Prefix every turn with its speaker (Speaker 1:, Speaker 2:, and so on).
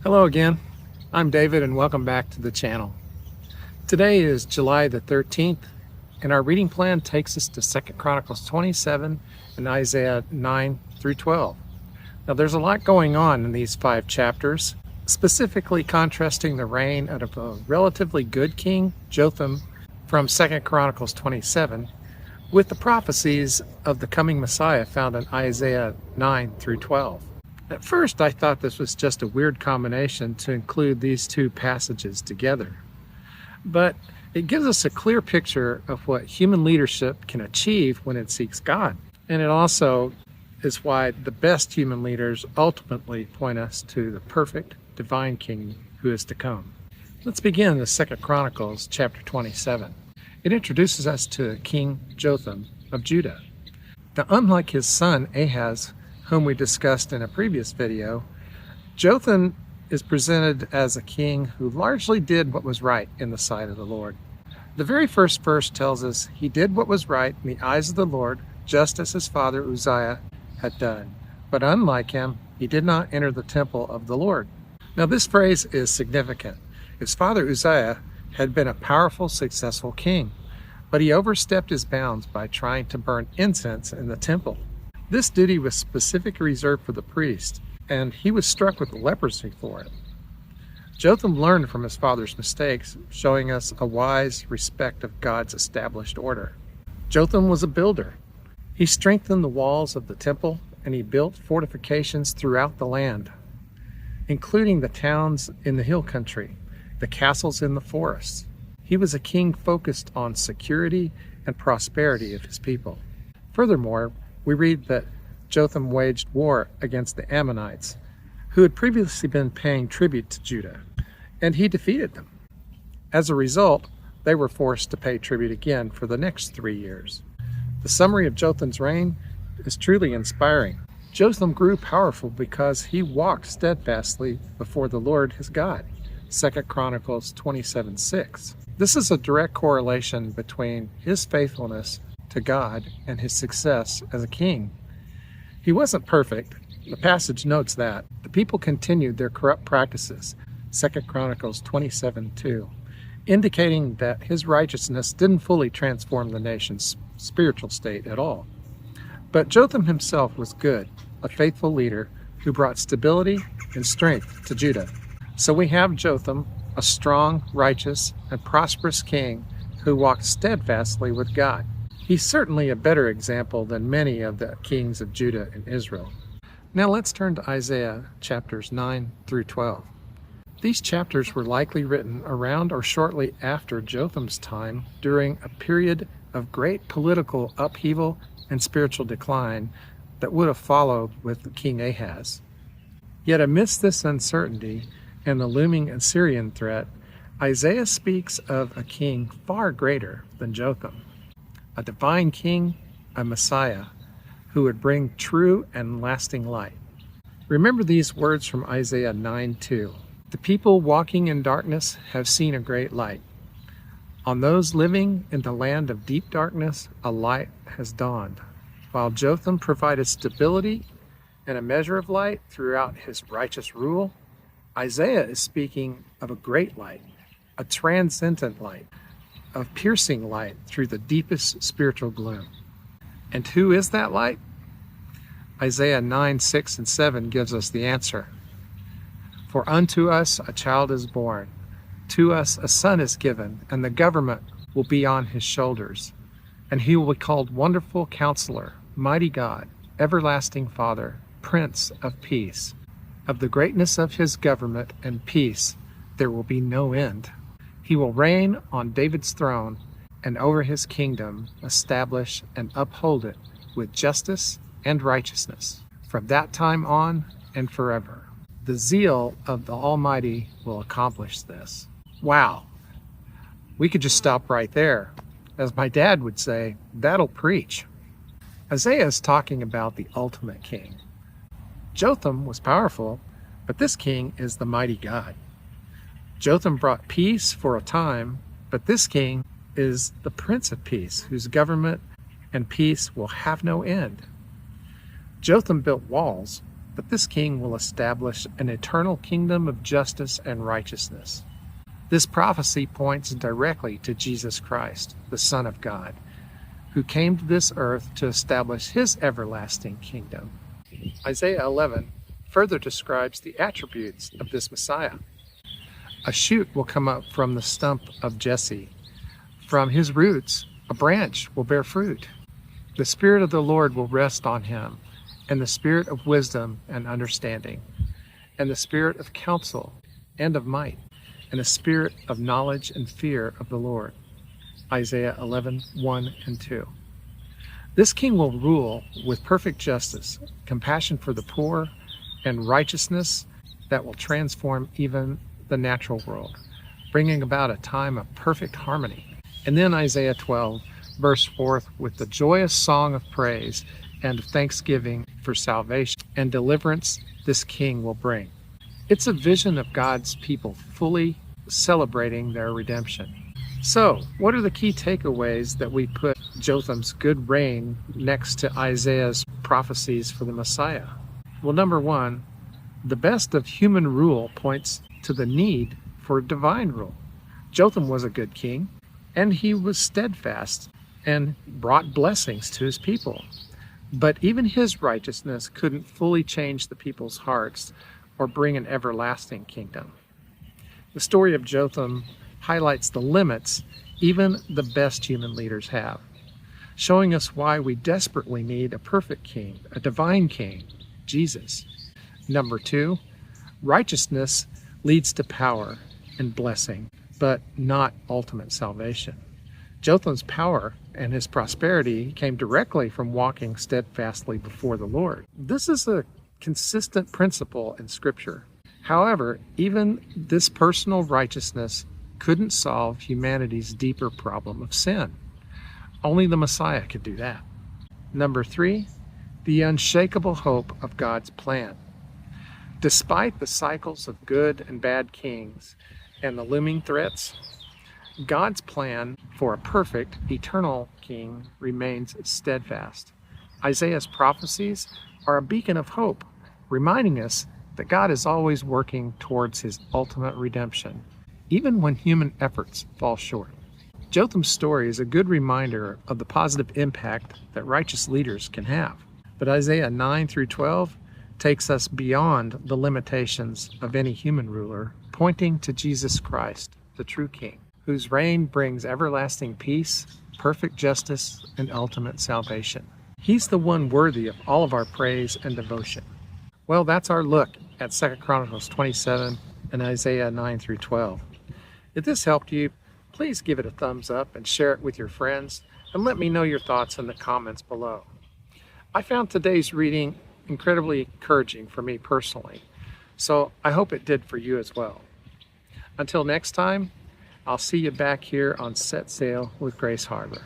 Speaker 1: Hello again, I'm David and welcome back to the channel. Today is July the 13th and our reading plan takes us to 2 Chronicles 27 and Isaiah 9 through 12. Now there's a lot going on in these 5 chapters, specifically contrasting the reign of a relatively good king, Jotham, from 2 Chronicles 27, with the prophecies of the coming Messiah found in Isaiah 9 through 12. At first, I thought this was just a weird combination to include these 2 passages together. But it gives us a clear picture of what human leadership can achieve when it seeks God. And it also is why the best human leaders ultimately point us to the perfect divine king who is to come. Let's begin with 2 Chronicles chapter 27. It introduces us to King Jotham of Judah. Now, unlike his son Ahaz, whom we discussed in a previous video, Jotham is presented as a king who largely did what was right in the sight of the Lord. The very first verse tells us he did what was right in the eyes of the Lord, just as his father Uzziah had done. But unlike him, he did not enter the temple of the Lord. Now this phrase is significant. His father Uzziah had been a powerful, successful king, but he overstepped his bounds by trying to burn incense in the temple. This duty was specifically reserved for the priest, and he was struck with leprosy for it. Jotham learned from his father's mistakes, showing us a wise respect of God's established order. Jotham was a builder. He strengthened the walls of the temple, and he built fortifications throughout the land, including the towns in the hill country, the castles in the forests. He was a king focused on security and prosperity of his people. Furthermore, we read that Jotham waged war against the Ammonites, who had previously been paying tribute to Judah, and he defeated them. As a result, they were forced to pay tribute again for the next 3 years. The summary of Jotham's reign is truly inspiring. Jotham grew powerful because he walked steadfastly before the Lord his God, 2 Chronicles 27:6. This is a direct correlation between his faithfulness to God and his success as a king. He wasn't perfect. The passage notes that. The people continued their corrupt practices, 2 Chronicles 27:2, indicating that his righteousness didn't fully transform the nation's spiritual state at all. But Jotham himself was good, a faithful leader who brought stability and strength to Judah. So we have Jotham, a strong, righteous, and prosperous king who walked steadfastly with God. He's certainly a better example than many of the kings of Judah and Israel. Now let's turn to Isaiah chapters 9 through 12. These chapters were likely written around or shortly after Jotham's time during a period of great political upheaval and spiritual decline that would have followed with King Ahaz. Yet amidst this uncertainty and the looming Assyrian threat, Isaiah speaks of a king far greater than Jotham. A divine king, a Messiah, who would bring true and lasting light. Remember these words from Isaiah 9:2. The people walking in darkness have seen a great light. On those living in the land of deep darkness, a light has dawned. While Jotham provided stability and a measure of light throughout his righteous rule, Isaiah is speaking of a great light, a transcendent light, of piercing light through the deepest spiritual gloom. And who is that light? Isaiah 9:6 and 7 gives us the answer. For unto us a child is born, to us a son is given, and the government will be on his shoulders. And he will be called Wonderful Counselor, Mighty God, Everlasting Father, Prince of Peace. Of the greatness of his government and peace there will be no end. He will reign on David's throne and over his kingdom, establish and uphold it with justice and righteousness from that time on and forever. The zeal of the Almighty will accomplish this. Wow. We could just stop right there. As my dad would say, that'll preach. Isaiah is talking about the ultimate king. Jotham was powerful, but this king is the mighty God. Jotham brought peace for a time, but this king is the Prince of Peace, whose government and peace will have no end. Jotham built walls, but this king will establish an eternal kingdom of justice and righteousness. This prophecy points directly to Jesus Christ, the Son of God, who came to this earth to establish his everlasting kingdom. Isaiah 11 further describes the attributes of this Messiah. A shoot will come up from the stump of Jesse. From his roots, a branch will bear fruit. The Spirit of the Lord will rest on him, and the Spirit of wisdom and understanding, and the Spirit of counsel and of might, and the Spirit of knowledge and fear of the Lord. Isaiah 11:1 and 2. This king will rule with perfect justice, compassion for the poor, and righteousness that will transform even the natural world, bringing about a time of perfect harmony. And then Isaiah 12 bursts forth with the joyous song of praise and thanksgiving for salvation and deliverance this king will bring. It's a vision of God's people fully celebrating their redemption. So, what are the key takeaways that we put Jotham's good reign next to Isaiah's prophecies for the Messiah? Well, number one, the best of human rule points to the need for divine rule. Jotham was a good king, and he was steadfast and brought blessings to his people. But even his righteousness couldn't fully change the people's hearts or bring an everlasting kingdom. The story of Jotham highlights the limits even the best human leaders have, showing us why we desperately need a perfect king, a divine king, Jesus. Number two, righteousness leads to power and blessing, but not ultimate salvation. Jotham's power and his prosperity came directly from walking steadfastly before the Lord. This is a consistent principle in Scripture. However, even this personal righteousness couldn't solve humanity's deeper problem of sin. Only the Messiah could do that. Number three, the unshakable hope of God's plan. Despite the cycles of good and bad kings and the looming threats, God's plan for a perfect, eternal king remains steadfast. Isaiah's prophecies are a beacon of hope, reminding us that God is always working towards his ultimate redemption, even when human efforts fall short. Jotham's story is a good reminder of the positive impact that righteous leaders can have. But Isaiah 9 through 12 takes us beyond the limitations of any human ruler, pointing to Jesus Christ, the true King, whose reign brings everlasting peace, perfect justice, and ultimate salvation. He's the one worthy of all of our praise and devotion. Well, that's our look at 2 Chronicles 27 and Isaiah 9 through 12. If this helped you, please give it a thumbs up and share it with your friends, and let me know your thoughts in the comments below. I found today's reading incredibly encouraging for me personally, so I hope it did for you as well. Until next time, I'll see you back here on Set Sail with Grace Harbor.